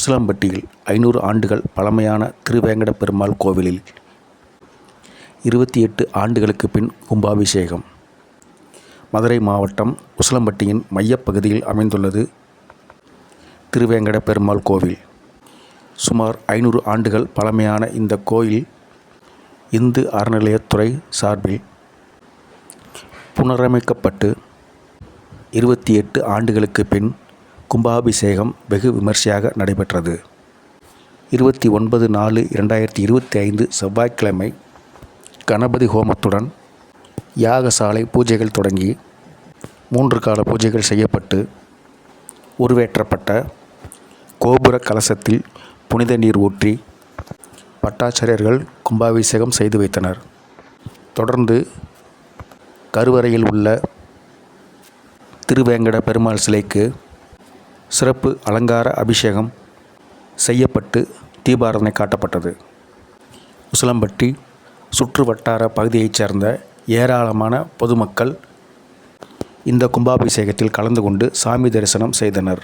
உசிலம்பட்டியில் 500 ஆண்டுகள் பழமையான திருவேங்கட பெருமாள் கோவிலில் 28 ஆண்டுகளுக்கு பின் கும்பாபிஷேகம். மதுரை மாவட்டம் உசிலம்பட்டியின் மையப்பகுதியில் அமைந்துள்ளது திருவேங்கட பெருமாள் கோவில். சுமார் 500 ஆண்டுகள் பழமையான இந்த கோயில் இந்து அறநிலையத்துறை சார்பில் புனரமைக்கப்பட்டு 28 ஆண்டுகளுக்கு பின் கும்பாபிஷேகம் வெகு விமர்சையாக நடைபெற்றது. 29/4/2025 செவ்வாய்க்கிழமை கணபதி ஹோமத்துடன் யாகசாலை பூஜைகள் தொடங்கி 3 கால பூஜைகள் செய்யப்பட்டு உருவேற்றப்பட்ட கோபுர கலசத்தில் புனித நீர் ஊற்றி பட்டாச்சாரியர்கள் கும்பாபிஷேகம் செய்து வைத்தனர். தொடர்ந்து கருவறையில் உள்ள திருவேங்கட பெருமாள் சிலைக்கு சிறப்பு அலங்கார அபிஷேகம் செய்யப்பட்டு தீபாராதனை காட்டப்பட்டது. உசிலம்பட்டி சுற்று வட்டார பகுதியைச் சேர்ந்த ஏராளமான பொதுமக்கள் இந்த கும்பாபிஷேகத்தில் கலந்து கொண்டு சாமி தரிசனம் செய்தனர்.